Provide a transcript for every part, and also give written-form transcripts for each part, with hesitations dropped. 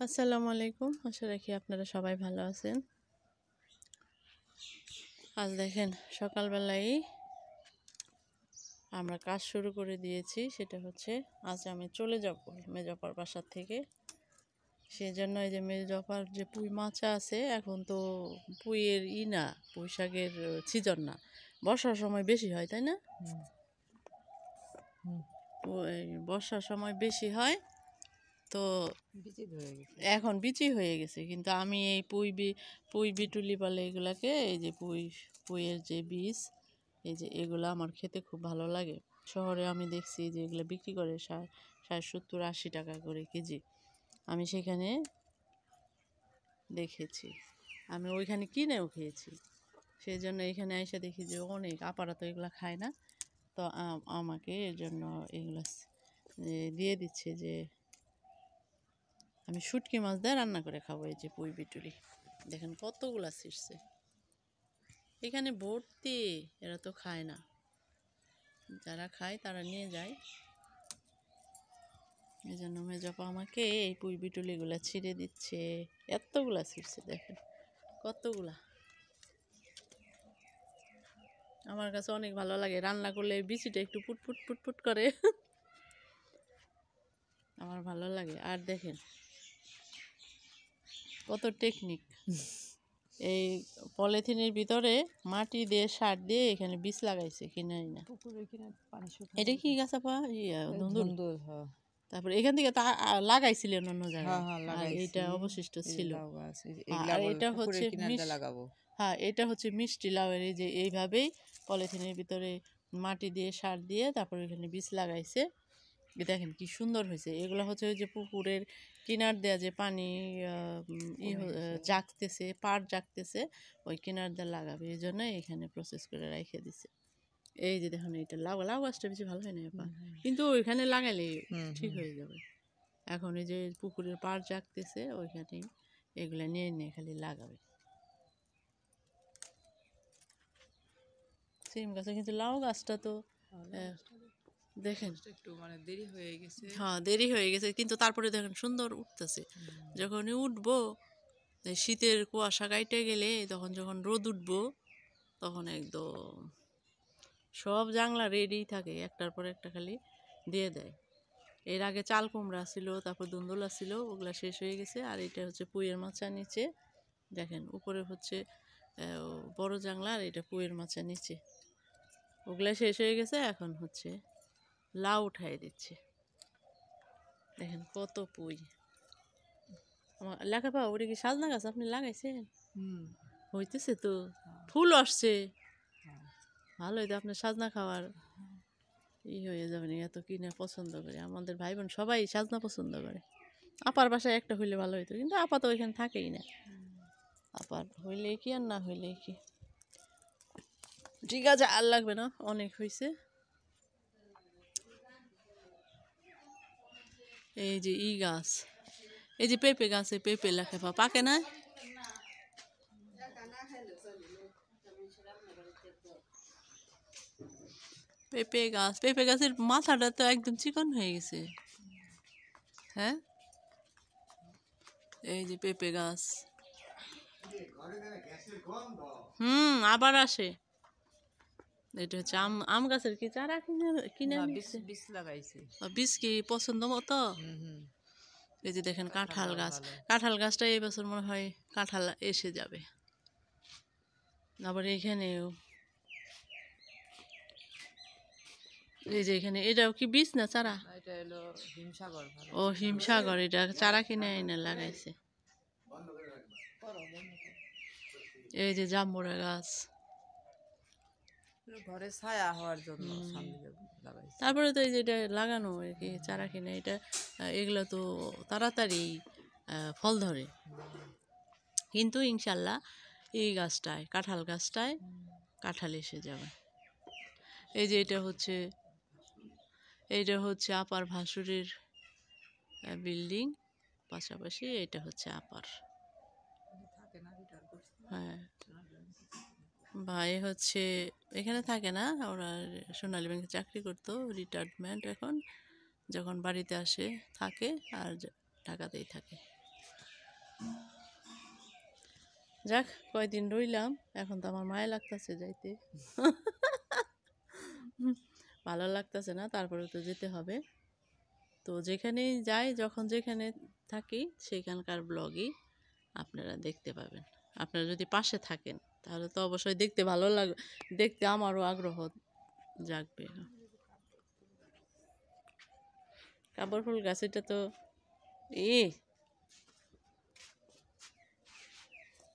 আসসালামু আলাইকুম। আশা রাখি আপনারা সবাই ভালো আছেন। আজ দেখেন সকালবেলায় আমরা কাজ শুরু করে দিয়েছি। সেটা হচ্ছে আজ আমি চলে যাব মেজপার বাসার থেকে। সেজন্য এই যে মেজপার যে পুঁই মাছা আছে, এখন তো পুঁইয়ের না, পুঁই শাকের সিজন না, বর্ষার সময় বেশি হয়, তাই না? বর্ষার সময় বেশি হয়, তো এখন বিচি হয়ে গেছে। কিন্তু আমি এই পুঁই বিটুলি বলে এগুলাকে, এই যে পুঁইয়ের যে বীজ, এই যে এগুলো আমার খেতে খুব ভালো লাগে। শহরে আমি দেখছি যে এগুলো বিক্রি করে 60-70-80 টাকা করে কেজি। আমি সেখানে দেখেছি, আমি ওইখানে কিনেও খেয়েছি। সেই জন্য এখানে এসে দেখি যে অনেক আপারা তো এগুলো খায় না, তো আমাকে এর জন্য এগুলো দিয়ে দিচ্ছে যে আমি শুটকি মাছ দিয়ে রান্না করে খাবো। এই যে পুঁই বিটুলি দেখেন কতগুলা ছিঁড়ছে, এখানে ভর্তি। এরা তো খায় না, যারা খায় তারা নিয়ে যায়। এই জন্য মেজপা আমাকে এই পুঁই বিটুলিগুলা ছিঁড়ে দিচ্ছে। এতগুলা ছিঁড়ছে, দেখেন কতগুলা। আমার কাছে অনেক ভালো লাগে, রান্না করলে বিচিটা একটু পুটপুট পুটপুট করে আমার ভালো লাগে। আর দেখেন কত টেকনিক, এই পলিথিনের ভিতরে মাটি দিয়ে সার দিয়ে এখানে বীজ লাগাইছে কিনে না। এটা কি গাছ আপা? ধুন্দুল। তারপরে এখান থেকে লাগাইছিলেন অন্য জায়গায়, আর এটা অবশিষ্ট ছিল। আর এটা হচ্ছে হ্যাঁ, এটা হচ্ছে মিষ্টি লাউয়ের। এই যে এইভাবেই পলিথিনের ভিতরে মাটি দিয়ে সার দিয়ে তারপরে এখানে বীজ লাগাইছে। দেখেন কি সুন্দর হয়েছে। এগুলো হচ্ছে ওই যে পুকুরের কিনার দেওয়া যে পানি জাগতেছে, পাড় জাগতেছে, ওই কিনার দিয়ে লাগাবে, এই জন্য এখানে প্রসেস করে রেখে দিছে। এই যে দেখুন, এটা লাউ গাছটা বেশি ভালো হয় না আপা, কিন্তু ওইখানে লাগালে ঠিক হয়ে যাবে। এখন এই যে পুকুরের পাড় জাগতেছে, ওইখানেই এগুলা নিয়ে নিয়ে খালি লাগাবে। সিম গাছে কিন্তু লাউ গাছটা তো দেখেন একটু মানে দেরি হয়ে গেছে। হ্যাঁ, দেরি হয়ে গেছে, কিন্তু তারপরে দেখেন সুন্দর উঠতেছে। যখনই উঠবো, শীতের কুয়াশা কাইটে গেলে, তখন যখন রোদ উঠবো, তখন একদম সব জানলা রেডি থাকে, একটার পর একটা খালি দিয়ে দেয়। এর আগে চাল কুমড়া ছিল, তারপর ধুন্দুলা ছিল, ওগুলা শেষ হয়ে গেছে। আর এটা হচ্ছে পুঁইয়ের মাচা নিচে, দেখেন উপরে হচ্ছে বড় জাংলা, আর এটা পুঁইয়ের মাচা নিচে, ওগুলা শেষ হয়ে গেছে। এখন হচ্ছে লাউ উঠাই দিচ্ছে। দেখেন কত পুঁই। আমার লেখাপা, ওটা কি সাজনা গাছ আপনি লাগাইছেন? হইতেছে তো, ফুল আসছে, ভালোই তো। আপনার সাজনা খাওয়ার হয়ে যাবে না। এত কিনে পছন্দ করে, আমাদের ভাই বোন সবাই সাজনা পছন্দ করে। আপার বাসায় একটা হইলে ভালো হইতো, কিন্তু আপা তো ওইখানে থাকেই না। আপার হইলে কি আর না হইলে কি। ঠিক আছে, আর লাগবে না, অনেক হয়েছে। এই যে গাছ, এই যে পেঁপে গাছে পেঁপে লেখাপা পাকে না। পেঁপে গাছের মাথাটা তো একদম চিকন হয়ে গেছে। হ্যাঁ, এই যে পেঁপে গাছ, আবার আসে। এটা হচ্ছে আম গাছের কি চারা কিনে বীজ লাগাইছে, বীজ কি পছন্দ মতো। এই যে দেখেন কাঁঠাল গাছ, কাঁঠাল গাছটা এই বছর মনে হয় কাঁঠাল এসে যাবে। আবার এখানেও এই যে এখানে, এটাও কি বীজ না চারা? এটা হলো হিমসাগর। ও হিমসাগর, এটা চারা কিনে এনে লাগাইছে। এই যে জাম্বুরা গাছ, ঘরে ছায়া হওয়ার জন্য লাগাইছে। তারপরে তো এই যে এটা লাগানো আর কি, চারা কিনে। এটা এগুলো তো তাড়াতাড়ি ফল ধরে, কিন্তু ইনশাল্লাহ এই গাছটায়, কাঁঠাল গাছটায় কাঁঠাল এসে যাবে। এই যে এইটা হচ্ছে আপার ভাসুরের বিল্ডিং, পাশাপাশি এটা হচ্ছে আপার। হ্যাঁ, ভাই হচ্ছে এখানে থাকে না, ওরা সোনালী ব্যাংকে চাকরি করতো, রিটায়ারমেন্ট। এখন যখন বাড়িতে আসে থাকে, আর ঢাকাতেই থাকে। যাক, কয়দিন রইলাম, এখন তো আমার মায়া লাগতেছে যাইতে। ভালো লাগতেছে না, তারপরে তো যেতে হবে। তো যেখানেই যাই, যখন যেখানে থাকি সেখানকার ব্লগই আপনারা দেখতে পাবেন। আপনারা যদি পাশে থাকেন তাহলে তো অবশ্যই দেখতে ভালো লাগে, দেখতে আমারও আগ্রহ জাগবে। কাবর ফুল গাছ, এটা তো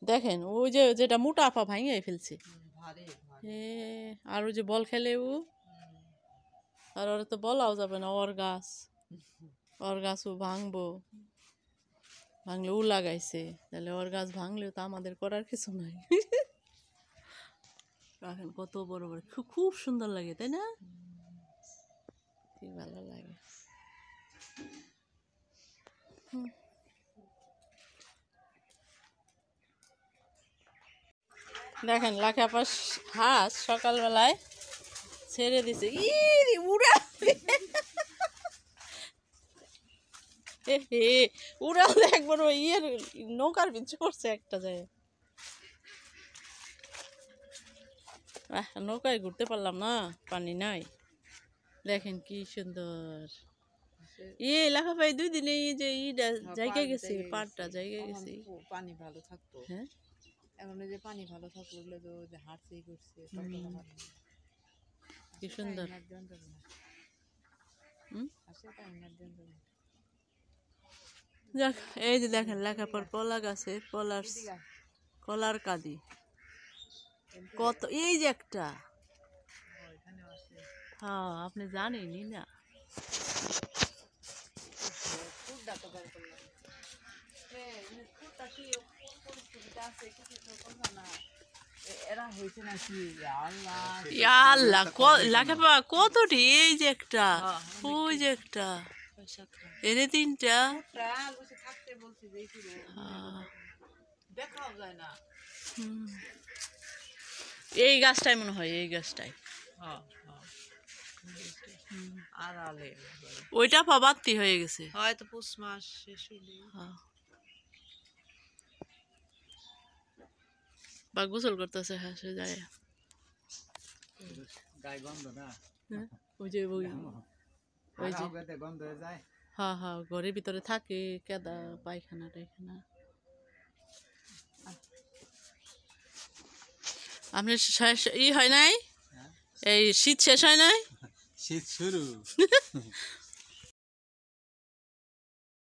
দেখেন, ওই যে যেটা মোটা আপা ভাঙিয়ে ফেলছে। আর ওই যে বল খেলে ও, আর ওরা তো বলাও যাবে না, ওর গাছও ভাঙবো, ভাঙলে ও লাগাইছে, তাহলে ওর গাছ ভাঙলেও তো আমাদের করার কিছু নাই। এখন কত বড় বড়, খুব সুন্দর লাগে, তাই না? ঠিক ভালো লাগে। দেখেন লাখাপা হাঁস সকালবেলায় ছেড়ে দিছে, উড়া উড়াল একবার ওই নৌকার পিছু করছে একটা যায়। নৌকায় ঘুরতে পারলাম না, পানি নাই। দেখেন কি সুন্দর লাখাপাই, 2 দিনে যে জায়গা গেছে, পাড়টা জায়গা গেছে, পানি ভালো থাকতো। হ্যাঁ, এখন যে পানি ভালো থাকলো যে হাঁটছেই করছে, কি সুন্দর। যাক, এই যে দেখেন লেখাপড় কলা গাছের কলার কাঁদি কত, এই যে একটা, হ্যাঁ আপনি জানেনই না। লেখাপড়া কতটি, এই যে একটা, ওই যে একটা, এনে 3টা। এই গাছটাই মনে হয়, এই গাছটাই, ওইটা পাবাত্তি হয়ে গেছে হয়তো পৌষ মাস শেষ হইলে, বা গোসল করতেছে হাসে যায়। ওই যে হ্যাঁ হ্যাঁ, ঘরের ভিতরে থাকে কেদা, পায়খানা টায়খানা। আপনার হয় নাই, এই শীত শেষ হয় নাই, শীত শুরু।